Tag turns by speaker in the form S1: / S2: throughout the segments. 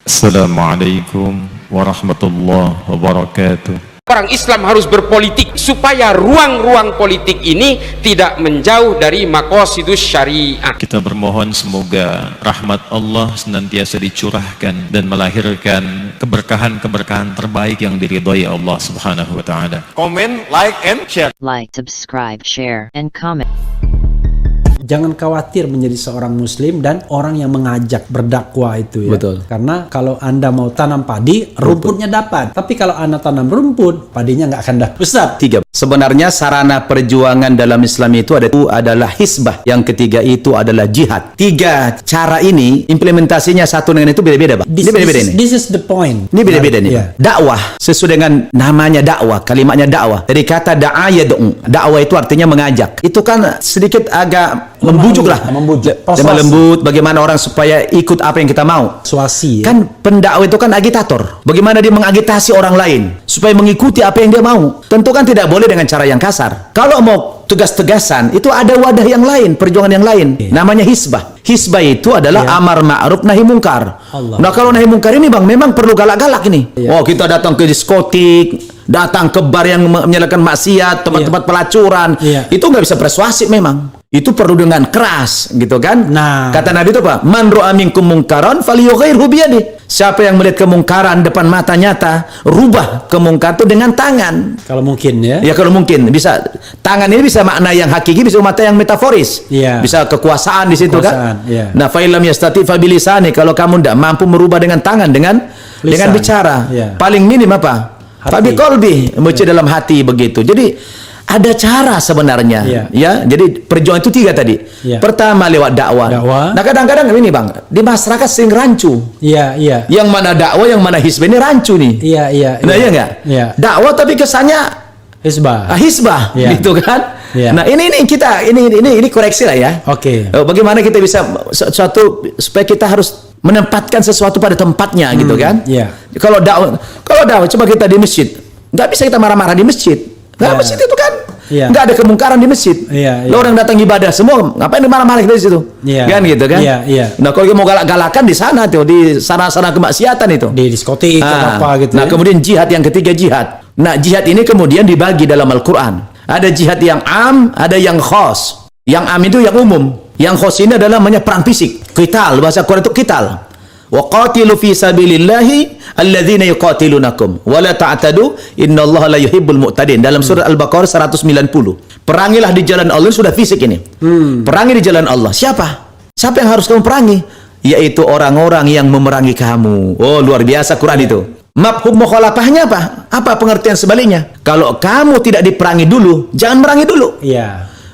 S1: Assalamualaikum warahmatullahi wabarakatuh.
S2: Orang Islam harus berpolitik supaya ruang-ruang politik ini tidak menjauh dari maqasidus syariah.
S1: Kita bermohon semoga rahmat Allah senantiasa dicurahkan dan melahirkan keberkahan-keberkahan terbaik yang diridhai Allah Subhanahu wa taala.
S3: Comment, like, and share.
S4: Like, subscribe, share, and comment.
S5: Jangan khawatir menjadi seorang muslim dan orang yang mengajak berdakwah itu ya.
S6: Betul.
S5: Karena kalau Anda mau tanam padi, rumputnya dapat. Tapi kalau Anda tanam rumput, padinya nggak akan dapat. Ustaz.
S6: 3. Sebenarnya sarana perjuangan dalam Islam itu adalah hisbah. Yang ketiga itu adalah jihad. 3 cara ini implementasinya satu dengan itu beda-beda, Pak. Ini beda-beda ini.
S5: This is the point.
S6: Ini beda-beda nih.
S5: Yeah.
S6: Dakwah sesuai dengan namanya dakwah, kalimatnya dakwah. Dari kata da'a yad'u. Dakwah itu artinya mengajak. Itu kan sedikit agak membujuk lah.
S5: Membujuk.
S6: Lemah lembut, bagaimana orang supaya ikut apa yang kita mau.
S5: Persuasi. Ya?
S6: Kan pendakwah itu kan agitator. Bagaimana dia mengagitasi orang lain supaya mengikuti apa yang dia mau. Tentu kan tidak boleh dengan cara yang kasar. Kalau mau tegas-tegasan, itu ada wadah yang lain, perjuangan yang lain. Namanya hisbah. Hisbah itu adalah amar ma'ruf nahi mungkar. Nah kalau nahi mungkar ini Bang, memang perlu galak-galak ini. Oh kita datang ke diskotik, datang ke bar yang menyalakan maksiat, tempat-tempat pelacuran. Itu nggak bisa persuasif memang. Itu perlu dengan keras, gitu kan?
S5: Nah,
S6: kata Nabi itu apa? Man ra'a minkum mungkaran falyughayyirhu biyadihi. Siapa yang melihat kemungkaran depan mata nyata, rubah kemungkaran itu dengan tangan.
S5: Kalau mungkin ya.
S6: Ya kalau mungkin bisa. Tangan ini bisa makna yang hakiki, bisa makna yang metaforis. Bisa kekuasaan di situ kan? Nah, fa illam yastati fa bilisani. Kalau kamu tidak mampu merubah dengan tangan, dengan bicara. Paling minim apa? Fa biqalbi, membaca dalam hati begitu. Jadi ada cara sebenarnya, ya. Jadi perjuangan itu 3 tadi. Pertama lewat dakwah. Nah kadang-kadang ini Bang, di masyarakat sering rancu. Yang mana dakwah, yang mana hisbah, ini rancu nih. Nah iya nggak? Dakwah tapi kesannya hisbah, gitu kan? Nah ini kita ini koreksi lah ya.
S5: Oke.
S6: Bagaimana kita bisa suatu supaya kita harus menempatkan sesuatu pada tempatnya, gitu kan? Kalau dakwah coba kita di masjid, nggak bisa kita marah-marah di masjid. Nah, masjid itu kan nggak ada kemungkaran di masjid. Lo orang datang ibadah semua, ngapain marah-marah di situ? Kan gitu kan? Nah, kalau mau galak-galakan di sana tuh, di sana-sana kemaksiatan itu.
S5: Di diskotik apa gitu.
S6: Nah, kemudian jihad yang ketiga jihad. Nah, jihad ini kemudian dibagi dalam Al-Qur'an. Ada jihad yang am, ada yang khos. Yang am itu yang umum. Yang khos ini adalah namanya perang fisik. Qital, bahasa Quran itu qital. Wa qatilu fi sabilillahi alladzina yuqatilunakum wa la ta'tadu innallaha la yuhibbul mu'tadin. Dalam surah Al-Baqarah 190. Perangilah di jalan Allah, sudah fisik ini. Perangi di jalan Allah. Siapa yang harus kamu perangi? Yaitu orang-orang yang memerangi kamu. Oh, luar biasa Quran itu. Mafhum mukhalafahnya apa? Apa pengertian sebaliknya? Kalau kamu tidak diperangi dulu, jangan merangi dulu.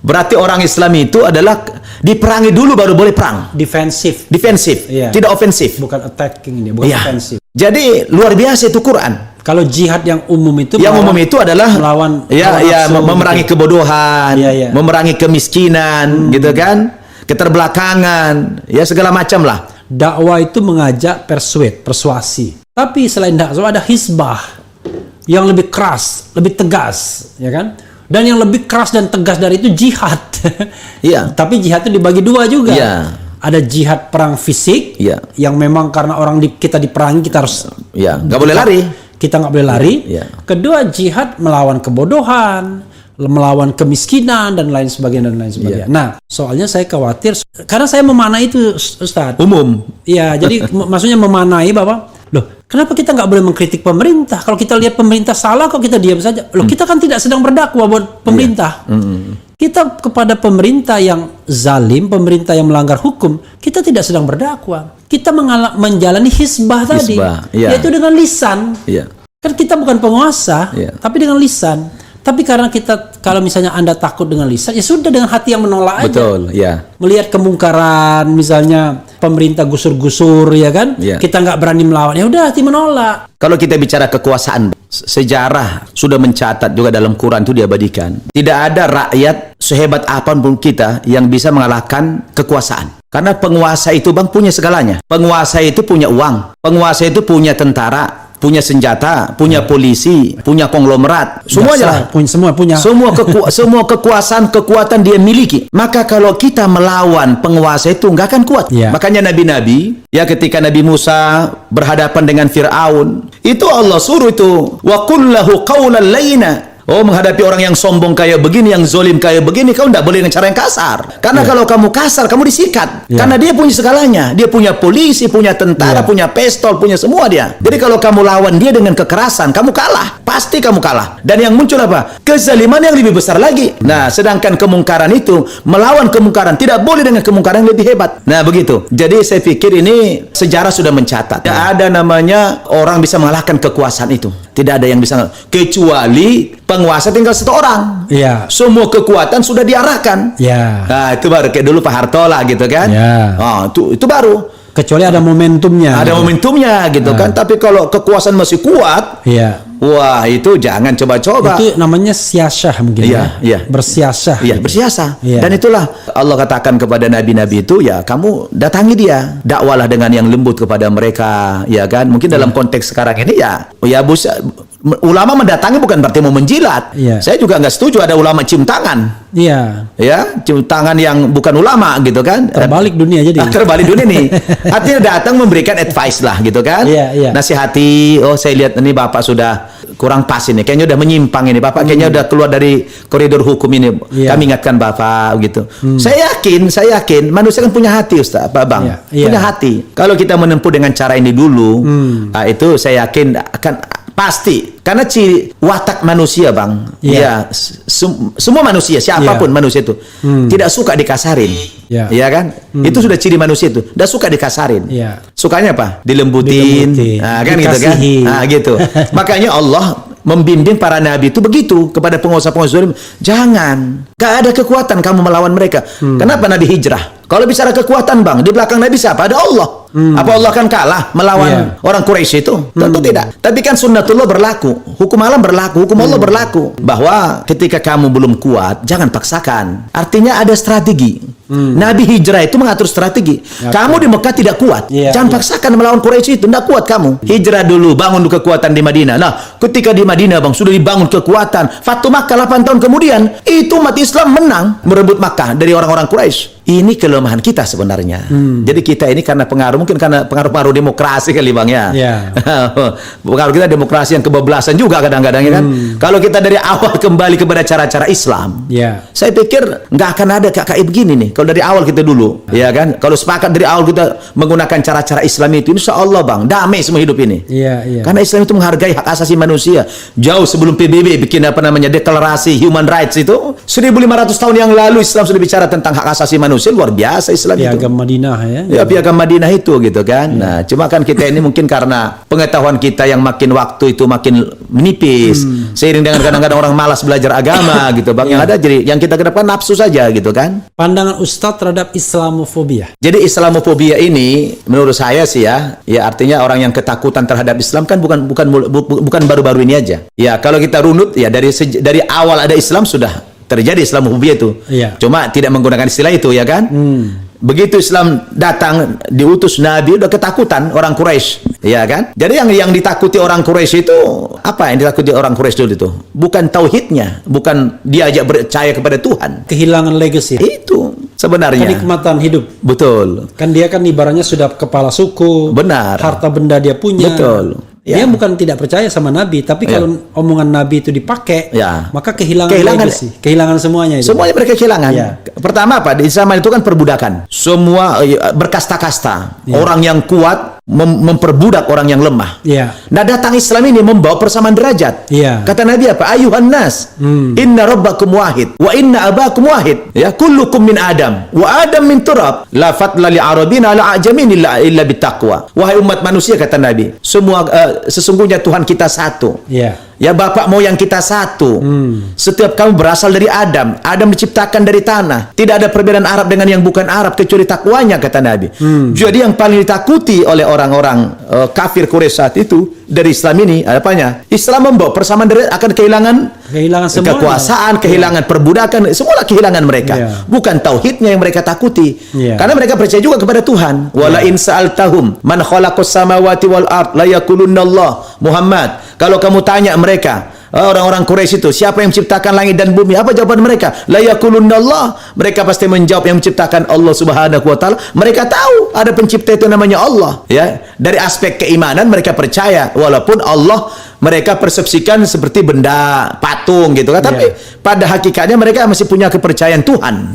S6: Berarti orang Islam itu adalah diperangi dulu baru boleh perang. Defensif, tidak ofensif. Bukan attacking ini, bukan ofensif. Jadi luar biasa itu Quran. Kalau jihad yang umum itu, adalah melawan memerangi kebodohan, memerangi kemiskinan, gitu kan, keterbelakangan, ya segala macam lah.
S5: Dakwah itu mengajak persuasi. Tapi selain dakwah ada hisbah yang lebih keras, lebih tegas, ya kan? Dan yang lebih keras dan tegas dari itu jihad. Tapi jihad itu dibagi 2 juga. Ada jihad perang fisik, yang memang karena kita diperangi, kita harus nggak boleh lari. Kita nggak boleh lari. Kedua, jihad melawan kebodohan, melawan kemiskinan dan lain sebagainya. Nah, soalnya saya khawatir karena saya memanai itu, Ustadz. Umum. Jadi maksudnya memanai bahwa kenapa kita nggak boleh mengkritik pemerintah? Kalau kita lihat pemerintah salah, kok kita diam saja? Kita kan tidak sedang berdakwah buat pemerintah. Kita kepada pemerintah yang zalim, pemerintah yang melanggar hukum, kita tidak sedang berdakwah. Kita menjalani hisbah tadi, yaitu dengan lisan. Kan kita bukan penguasa, tapi dengan lisan. Tapi karena kalau misalnya Anda takut dengan lisan, ya sudah dengan hati yang menolak aja. Melihat kemungkaran, misalnya pemerintah gusur-gusur, ya kan? Kita nggak berani melawan, ya udah hati menolak.
S6: Kalau kita bicara kekuasaan, sejarah sudah mencatat juga dalam Quran itu diabadikan. Tidak ada rakyat sehebat apapun kita yang bisa mengalahkan kekuasaan. Karena penguasa itu Bang punya segalanya. Penguasa itu punya uang, penguasa itu punya tentara, punya senjata, punya polisi, punya konglomerat, semuanya lah. Semua kekuasaan, kekuatan dia miliki. Maka kalau kita melawan penguasa itu nggak akan kuat. Makanya nabi-nabi, ya ketika Nabi Musa berhadapan dengan Fir'aun, itu Allah suruh itu, wa qul lahu qawlan layyina. Oh, menghadapi orang yang sombong kayak begini, yang zolim kayak begini, kau tidak boleh dengan cara yang kasar. Karena kalau kamu kasar, kamu disikat. Karena dia punya segalanya. Dia punya polisi, punya tentara, punya pistol, punya semua dia. Jadi kalau kamu lawan dia dengan kekerasan, kamu kalah. Pasti kamu kalah. Dan yang muncul apa? Kezaliman yang lebih besar lagi. Nah, sedangkan kemungkaran itu, melawan kemungkaran, tidak boleh dengan kemungkaran yang lebih hebat. Nah, begitu. Jadi saya pikir ini sejarah sudah mencatat. Tidak ada namanya orang bisa mengalahkan kekuasaan itu. Tidak ada yang bisa, kecuali penguasa tinggal satu orang. Semua kekuatan sudah diarahkan. Nah, itu baru kayak dulu Pak Harto lah gitu kan. Oh, itu baru.
S5: Kecuali ada momentumnya.
S6: Ada momentumnya gitu kan. Tapi kalau kekuasaan masih kuat, wah itu jangan coba-coba.
S5: Itu namanya siasah mungkin. Bersiasah.
S6: Bersiasah. Dan itulah Allah katakan kepada nabi-nabi itu, ya kamu datangi dia, dakwalah dengan yang lembut kepada mereka, ya kan. Mungkin dalam konteks sekarang ini ulama mendatangi bukan berarti mau menjilat. Saya juga nggak setuju ada ulama cium tangan. Cium tangan yang bukan ulama gitu kan.
S5: Terbalik dunia jadi.
S6: Terbalik dunia nih. Artinya datang memberikan advice lah gitu kan. Nasihati, oh saya lihat ini Bapak sudah kurang pas ini, kayaknya udah menyimpang ini Bapak, kayaknya udah keluar dari koridor hukum ini. Kami ingatkan Bapak gitu. Saya yakin manusia kan punya hati Ustaz, Pak Bang. Punya hati. Kalau kita menempuh dengan cara ini dulu, itu saya yakin akan pasti, karena ciri watak manusia Bang, semua manusia, siapapun manusia itu tidak suka dikasarin, ya kan? Itu sudah ciri manusia itu, tidak suka dikasarin. Sukanya apa? Dilembutin. Nah, kan gitu kan? Nah, gitu. Makanya Allah membimbing para nabi itu begitu kepada penguasa-penguasa zalim, jangan, gak ada kekuatan kamu melawan mereka. Kenapa Nabi hijrah? Kalau bicara kekuatan Bang, di belakang Nabi siapa? Ada Allah. Apa Allah akan kalah melawan orang Quraisy itu? Tentu tidak. Tapi kan sunnatullah berlaku, hukum alam berlaku, hukum Allah berlaku. Bahwa ketika kamu belum kuat, jangan paksakan. Artinya ada strategi. Nabi hijrah itu mengatur strategi. Kamu di Mekah tidak kuat, jangan paksakan melawan Quraisy itu, tidak kuat kamu. Hijrah dulu, bangun kekuatan di Madinah. Nah, ketika di Madinah Bang sudah dibangun kekuatan, Fatu Makkah 8 tahun kemudian, itu umat Islam menang merebut Makkah dari orang-orang Quraisy. Ini kelemahan kita sebenarnya. Jadi kita ini karena pengaruh, mungkin karena pengaruh demokrasi kali Bang ya. Pengaruh kita demokrasi yang kebablasan juga kadang-kadang ya kan. Kalau kita dari awal kembali kepada cara-cara Islam, saya pikir nggak akan ada kayak begini nih. Kalau dari awal kita dulu, ya kan. Kalau sepakat dari awal kita menggunakan cara-cara Islam itu, insya Allah Bang, damai semua hidup ini. Karena Islam itu menghargai hak asasi manusia. Jauh sebelum PBB bikin deklarasi human rights itu, 1500 tahun yang lalu Islam sudah bicara tentang hak asasi manusia. Luar biasa Islam itu. Piagam Madinah Piagam Madinah itu gitu kan. Nah, cuma kan kita ini mungkin karena pengetahuan kita yang makin waktu itu makin menipis, seiring dengan kadang-kadang orang malas belajar agama gitu Bang. Yang ada jadi yang kita kedepan nafsu saja gitu kan.
S5: Pandangan Ustadz terhadap Islamofobia.
S6: Jadi Islamofobia ini menurut saya sih ya artinya orang yang ketakutan terhadap Islam kan bukan baru-baru ini aja. Ya, kalau kita runut ya dari awal ada Islam sudah terjadi Islamofobia itu. Cuma tidak menggunakan istilah itu ya kan. Begitu Islam datang diutus Nabi udah ketakutan orang Quraisy, ya kan? Jadi yang ditakuti orang Quraisy itu apa yang ditakuti orang Quraisy dulu itu? Bukan tauhidnya, bukan diajak percaya kepada Tuhan.
S5: Kehilangan legacy.
S6: Itu sebenarnya.
S5: Kenikmatan hidup.
S6: Betul.
S5: Kan dia kan ibaratnya sudah kepala suku.
S6: Benar.
S5: Harta benda dia punya.
S6: Betul.
S5: Dia bukan tidak percaya sama Nabi, tapi kalau omongan Nabi itu dipakai, maka kehilangan legacy, kehilangan semuanya itu.
S6: Semuanya mereka kehilangan. Pertama apa? Di zaman itu kan perbudakan. Semua berkasta-kasta. Orang yang kuat memperbudak orang yang lemah. Nah, datang Islam ini membawa persamaan derajat. Kata Nabi apa? Ayuhan nas, inna rabbakum wahid, wa inna abakum wahid. Ya, kullukum min Adam, wa Adam min turab. La fadla li arabin ala ajamin illa bittaqwa. Wahai umat manusia kata Nabi, semua sesungguhnya Tuhan kita satu. Ya, bapak moyang kita satu. Setiap kamu berasal dari Adam. Adam diciptakan dari tanah. Tidak ada perbedaan Arab dengan yang bukan Arab kecuali takwanya, kata Nabi. Jadi yang paling ditakuti oleh orang-orang kafir Quraisy saat itu dari Islam ini apanya? Islam membawa persamaan dari akan kehilangan
S5: semuanya.
S6: kekuasaan, kehilangan perbudakan, semua kehilangan mereka. Bukan tauhidnya yang mereka takuti. Karena mereka percaya juga kepada Tuhan. Wala in sa'altahum man khalaqas samawati wal ard la yaqulunna Allah. Muhammad, kalau kamu tanya mereka, orang-orang Quraisy itu, siapa yang menciptakan langit dan bumi? Apa jawaban mereka? La yaqulunna Allah. Mereka pasti menjawab yang menciptakan Allah Subhanahu wa taala. Mereka tahu ada pencipta itu namanya Allah, ya. Dari aspek keimanan mereka percaya walaupun Allah mereka persepsikan seperti benda patung gitu kan, tapi pada hakikatnya mereka masih punya kepercayaan Tuhan.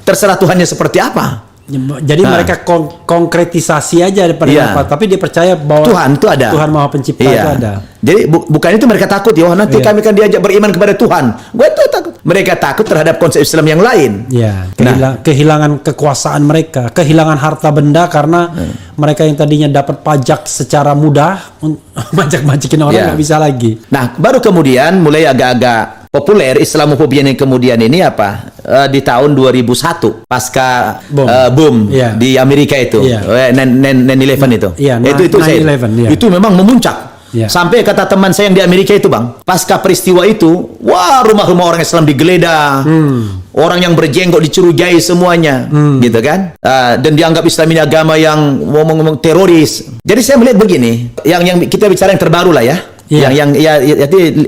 S6: Terserah Tuhannya seperti apa.
S5: Jadi mereka konkretisasi aja daripada apa, tapi dia percaya bahwa Tuhan itu ada. Tuhan Maha Pencipta itu ada.
S6: Jadi bukan itu mereka takut, ya nanti kami akan diajak beriman kepada Tuhan. Gue tuh takut. Mereka takut terhadap konsep Islam yang lain.
S5: Kehilangan kekuasaan mereka, kehilangan harta benda karena mereka yang tadinya dapat pajak secara mudah, majak-majikin orang nggak bisa lagi.
S6: Nah, baru kemudian mulai agak-agak populer Islamofobia yang kemudian ini apa? Di tahun 2001 pasca boom di Amerika itu, 9/11 itu. Itu memang memuncak. Sampai kata teman saya yang di Amerika itu, Bang, pasca peristiwa itu, wah, rumah-rumah orang Islam digeledah. Orang yang berjenggot dicurigai semuanya, gitu kan? Dan dianggap Islam ini agama yang ngomong-ngomong teroris. Jadi saya melihat begini, yang kita bicara yang terbaru lah ya. Yang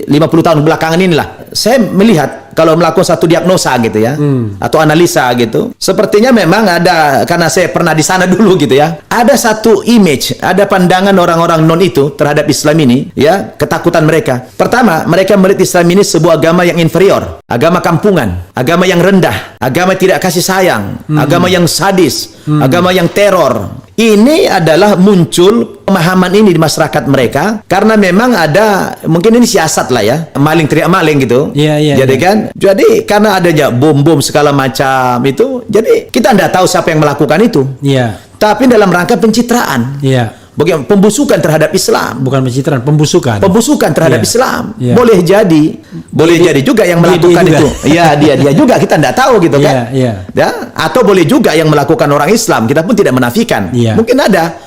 S6: 50 tahun belakangan inilah saya melihat kalau melakukan satu diagnosa gitu ya, atau analisa gitu, sepertinya memang ada, karena saya pernah di sana dulu gitu ya, ada satu image, ada pandangan orang-orang non itu terhadap Islam ini, ya, ketakutan mereka. Pertama, mereka melihat Islam ini sebuah agama yang inferior, agama kampungan, agama yang rendah, agama tidak kasih sayang, agama yang sadis, agama yang teror. Ini adalah muncul pemahaman ini di masyarakat mereka karena memang ada, mungkin ini siasat lah ya, maling teriak maling gitu. Jadi kan, jadi karena adanya bom-bom segala macam itu, jadi kita tidak tahu siapa yang melakukan itu. Tapi dalam rangka pencitraan. Bagaimana pembusukan terhadap Islam? Bukan pencitraan, pembusukan. Pembusukan terhadap Islam. Boleh jadi juga yang melakukan itu. Iya, dia juga, kita tidak tahu gitu kan. Ya, atau boleh juga yang melakukan orang Islam, kita pun tidak menafikan. Mungkin ada.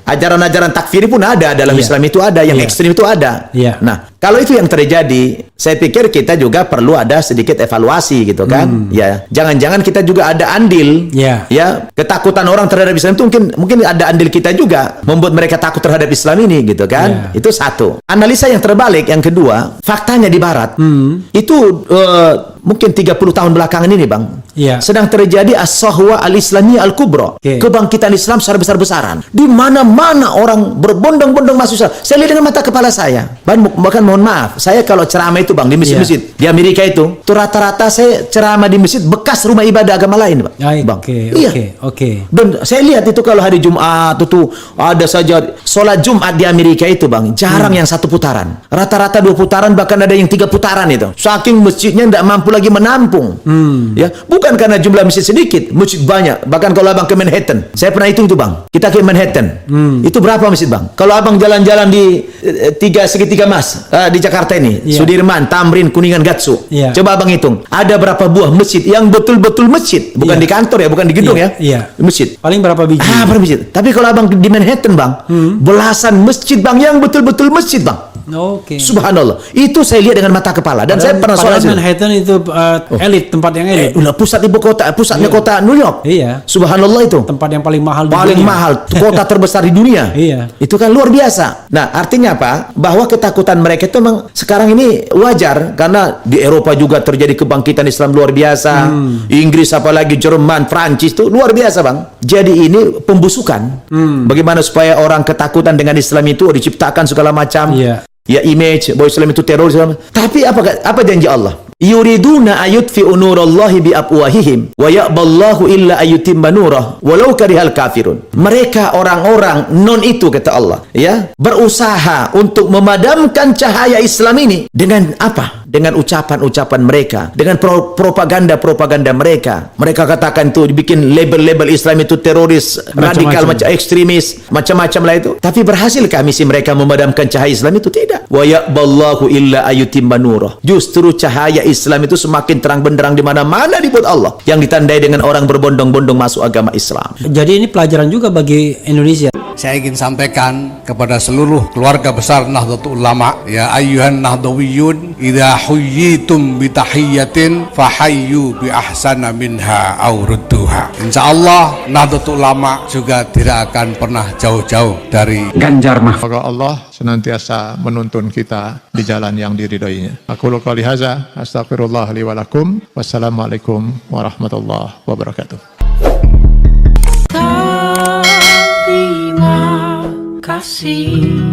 S6: Ajaran-ajaran takfiri pun ada dalam Islam itu ada, yang ekstrim itu ada. Nah, kalau itu yang terjadi, saya pikir kita juga perlu ada sedikit evaluasi gitu kan. Ya, jangan-jangan kita juga ada andil. Ya, ketakutan orang terhadap Islam itu mungkin ada andil kita juga membuat mereka takut terhadap Islam ini gitu kan. Itu satu. Analisa yang terbalik yang kedua, faktanya di barat itu mungkin 30 tahun belakangan ini, Bang, sedang terjadi as-sahwa al-islamiyah al-kubra, kebangkitan Islam secara besar-besaran. Di mana-mana orang berbondong-bondong masuk Islam. Saya lihat dengan mata kepala saya. Bahkan mohon maaf, saya kalau ceramah itu, Bang, di masjid-masjid di Amerika itu rata-rata saya ceramah di masjid bekas rumah ibadah agama lain, Bang. Dan saya lihat itu kalau hari Jumat itu ada saja sholat Jumat di Amerika itu, Bang, jarang yang satu putaran. Rata-rata 2 putaran, bahkan ada yang 3 putaran itu. Saking masjidnya tidak mampu lagi menampung. Ya, bukan karena jumlah masjid sedikit, masjid banyak. Bahkan kalau Abang ke Manhattan, saya pernah hitung itu, Bang. Kita ke Manhattan, itu berapa masjid, Bang? Kalau Abang jalan-jalan di segitiga Mas di Jakarta ini, Sudirman, Tamrin, Kuningan, Gatsu, coba Abang hitung, ada berapa buah masjid yang betul-betul masjid, bukan di kantor ya, bukan di gedung ya, masjid. Paling berapa biji? Berapa masjid? Tapi kalau Abang di Manhattan, Bang, belasan masjid, Bang, yang betul-betul masjid, Bang. Subhanallah. Itu saya lihat dengan mata kepala dan saya pernah sholat.
S5: Manhattan itu elit, tempat yang elit.
S6: Pusat ibu kota, pusatnya kota New York. Subhanallah, itu
S5: tempat yang paling mahal di
S6: dunia.
S5: Mahal,
S6: kota terbesar di dunia. Itu kan luar biasa. Nah, artinya apa? Bahwa ketakutan mereka itu memang sekarang ini wajar karena di Eropa juga terjadi kebangkitan Islam luar biasa. Inggris, apalagi Jerman, Prancis itu luar biasa, Bang. Jadi ini pembusukan. Bagaimana supaya orang ketakutan dengan Islam itu diciptakan segala macam. Ya, image bahwa Islam itu teroris. Tapi apa janji Allah? Yuriduna ayutfi'u nurallahi biafwahihim wa ya'ballahu illa ayutimma nurah walau karihal kafirun. Mereka orang-orang non itu, kata Allah, ya, berusaha untuk memadamkan cahaya Islam ini dengan apa? Dengan ucapan-ucapan mereka, dengan propaganda-propaganda mereka. Mereka katakan itu dibikin label-label Islam itu teroris, radikal, macam ekstremis, macam-macam lah itu. Tapi berhasilkah misi mereka memadamkan cahaya Islam itu? Tidak. wa ya'ballahu illa ayyutimma nurah. Justru cahaya Islam itu semakin terang benderang di mana-mana dibuat Allah, yang ditandai dengan orang berbondong-bondong masuk agama Islam.
S5: Jadi ini pelajaran juga bagi Indonesia.
S7: Saya ingin sampaikan kepada seluruh keluarga besar Nahdlatul Ulama, ya ayyuhan nahdawiyun, idza huyyitum bi tahiyyatin fahayyu bi ahsana minha aw rudduha. Insyaallah Nahdlatul Ulama juga tidak akan pernah jauh-jauh dari
S2: Ganjar Mahfud.
S8: Semoga Allah senantiasa menuntun kita di jalan yang diridhoinya. Aku qouli hadza, astaghfirullah li wa lakum. Wassalamualaikum warahmatullahi wabarakatuh.
S9: Terima kasih.